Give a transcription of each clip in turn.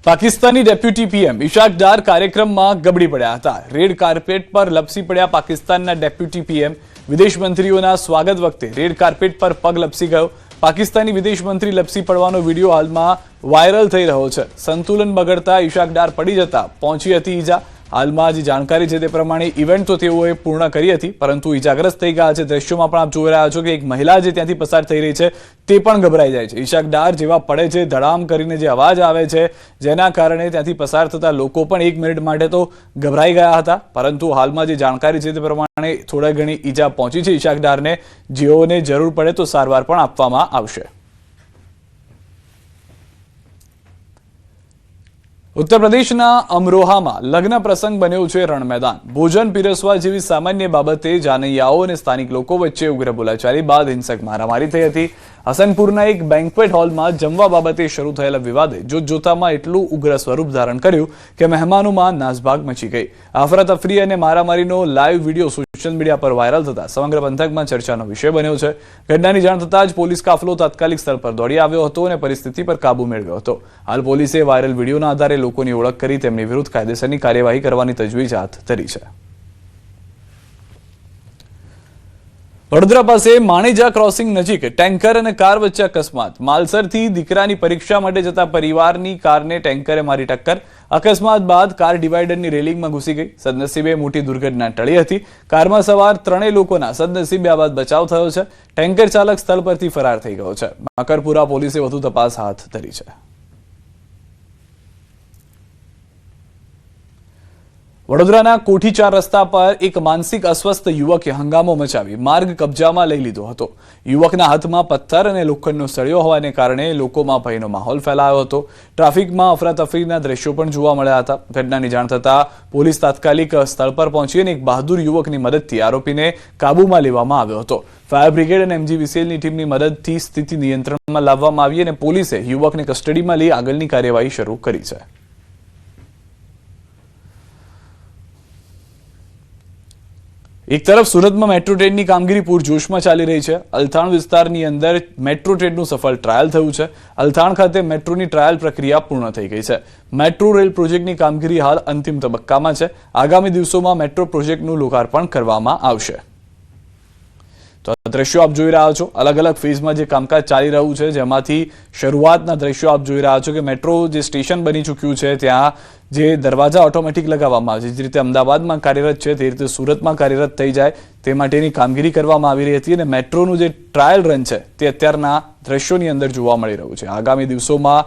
Pakistani deputy PM ઇશાક ડાર કાર્યક્રમમાં ગબડી પડ્યા હતા। રેડ કાર્પેટ પર લપસી પડ્યા પાકિસ્તાનના ડેપ્યુટી પીએમ વિદેશ મંત્રીઓના સ્વાગત વખતે રેડ કાર્પેટ પર પગ લપસી ગયો। પાકિસ્તાની વિદેશ મંત્રી લપસી પડવાનો વિડીયો હાલમાં વાયરલ થઈ રહ્યો છે। સંતુલન બગડતા ઇશાક ડાર પડી જતા પહોંચી હતી ઈજા। હાલમાં જે જાણકારી છે તે પ્રમાણે ઇવેન્ટ તો તેઓએ પૂર્ણ કરી હતી, પરંતુ ઈજાગ્રસ્ત થઈ ગયા છે। દ્રશ્યોમાં પણ આપ જોઈ રહ્યા છો કે એક મહિલા જે ત્યાંથી પસાર થઈ રહી છે તે પણ ગભરાઈ જાય છે। ઇશાક ડાર જેવા પડે છે, ધડામ કરીને જે અવાજ આવે છે, જેના કારણે ત્યાંથી પસાર થતા લોકો પણ એક મિનિટ માટે તો ગભરાઈ ગયા હતા, પરંતુ હાલમાં જે જાણકારી છે તે પ્રમાણે થોડા ઘણી ઈજા પહોંચી છે ઇશાક ડારને। જેઓને જરૂર પડે તો સારવાર પણ આપવામાં આવશે। उत्तर प्रदेशના અમરોહામાં લગ્ન પ્રસંગ બન્યો છે રણમેદાન। ભોજન પીરસવા જેવી સામાન્ય બાબતે જાનૈયાઓ અને સ્થાનિક લોકો વચ્ચે ઉગ્ર બોલાચાલી બાદ હિંસક મારામારી થઈ હતી। હસનપુરના એક બેન્ક્વેટ હોલમાં જમવા બાબતે શરૂ થયેલા વિવાદે જોતજોતામાં એટલું ઉગ્ર સ્વરૂપ ધારણ કર્યું કે મહેમાનોમાં નાસભાગ મચી ગઈ। અફરાતફરી અને મારામારીનો લાઈવ વિડીયો સોશિયલ મીડિયા પર વાયરલ થતા સમગ્ર પંથકમાં ચર્ચાનો વિષય બન્યો છે। ઘટનાની જાણ થતાં જ પોલીસ કાફલો તાત્કાલિક સ્થળ પર દોડી આવ્યો હતો અને પરિસ્થિતિ પર કાબુ મેળવ્યો હતો। હાલ પોલીસે વાયરલ વિડીયોના આધારે લોકોની ઓળખ કરી તેમની વિરુદ્ધ કાયદેસરની કાર્યવાહી કરવાની તજવીજ હાથ ધરી છે। વડોદરા પાસે માણેજા ક્રોસિંગ નજીક ટેન્કર અને કાર વચ્ચે અકસ્માત। માલસરથી દીકરાની પરીક્ષા માટે જતા પરિવારની કારને ટેન્કરે મારી ટક્કર। અકસ્માત બાદ કાર ડિવાઈડરની રેલિંગમાં ઘૂસી ગઈ। સદનસીબે મોટી દુર્ઘટના ટળી હતી। કારમાં સવાર ત્રણેય લોકોના સદનસીબે આ બાદ બચાવ થયો છે। ટેન્કર ચાલક સ્થળ પરથી ફરાર થઈ ગયો છે। માકરપુરા પોલીસે વધુ તપાસ હાથ ધરી છે। વડોદરાના કોઠી 4 રસ્તા પર એક માનસિક અસ્વસ્થ યુવકે હંગામો મચાવી માર્ગ કબજામાં લઈ લીધો હતો। યુવકના હાથમાં પથ્થર અને લોખંડનો સળિયો હોવાને કારણે લોકોમાં ભયનો માહોલ ફેલાયો હતો। ટ્રાફિકમાં અફરાતફરીના દ્રશ્યો પણ જોવા મળ્યા હતા। ઘટનાની જાણ થતાં પોલીસ તાત્કાલિક સ્થળ પર પહોંચી અને એક બહાદુર યુવકની મદદથી આરોપીને કાબૂમાં લેવામાં આવ્યો હતો। ફાયર બ્રિગેડ અને MGVCLની ટીમની મદદથી સ્થિતિ નિયંત્રણમાં લાવવામાં આવી અને પોલીસે યુવકને કસ્ટડીમાં લઈ આગળની કાર્યવાહી શરૂ કરી છે। એક તરફ સુરતમાં મેટ્રો ટ્રેનની કામગીરી પૂરજોશમાં ચાલી રહી છે। અલથાણ વિસ્તારની અંદર મેટ્રો ટ્રેનનું સફળ ટ્રાયલ થયું છે। અલથાણ ખાતે મેટ્રોની ટ્રાયલ પ્રક્રિયા પૂર્ણ થઈ ગઈ છે। મેટ્રો રેલ પ્રોજેક્ટની કામગીરી હાલ અંતિમ તબક્કામાં છે। આગામી દિવસોમાં મેટ્રો પ્રોજેક્ટનું લોકાર્પણ કરવામાં આવશે। તો આ દ્રશ્યો આપ જોઈ રહ્યા છો, અલગ અલગ ફેઝમાં જે કામકાજ ચાલી રહ્યું છે, જેમાંથી શરૂઆતના દ્રશ્યો આપ જોઈ રહ્યા છો કે મેટ્રો જે સ્ટેશન બની ચૂક્યું છે ત્યાં જે દરવાજા ઓટોમેટિક લગાવવામાં આવે છે, જે રીતે અમદાવાદમાં કાર્યરત છે તે રીતે સુરતમાં કાર્યરત થઈ જાય તે માટેની કામગીરી કરવામાં આવી રહી હતી અને મેટ્રોનું જે ટ્રાયલ રન છે તે અત્યારના દ્રશ્યોની અંદર જોવા મળી રહ્યું છે। આગામી દિવસોમાં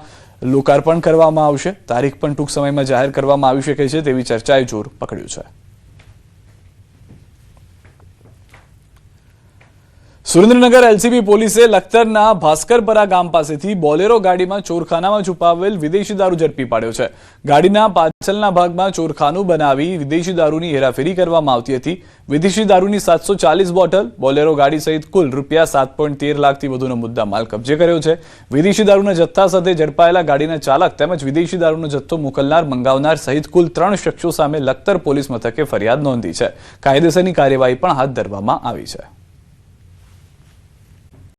લોકાર્પણ કરવામાં આવશે। તારીખ પણ ટૂંક સમયમાં જાહેર કરવામાં આવી શકે છે તેવી ચર્ચાએ જોર પકડ્યું છે। સુરેન્દ્રનગર LCB પોલીસે લખતરના ભાસ્કરપરા ગામ પાસેથી બોલેરો ગાડીમાં ચોરખાનામાં છુપાવેલ વિદેશી દારૂ ઝડપી પાડ્યો છે। ગાડીના પાછળના ભાગમાં ચોરખાનું બનાવી વિદેશી દારૂની હેરાફેરી કરવામાં આવતી હતી। વિદેશી દારૂની 740 બોટલ, બોલેરો ગાડી સહિત કુલ ₹7.13 લાખથી વધુનો મુદ્દા માલ કબજે કર્યો છે। વિદેશી દારૂના જથ્થા સાથે ઝડપાયેલા ગાડીના ચાલક તેમજ વિદેશી દારૂનો જથ્થો મોકલનાર મંગાવનાર સહિત કુલ 3 શખ્સો સામે લખતર પોલીસ મથકે ફરિયાદ નોંધી છે। કાયદેસરની કાર્યવાહી પણ હાથ ધરવામાં આવી છે।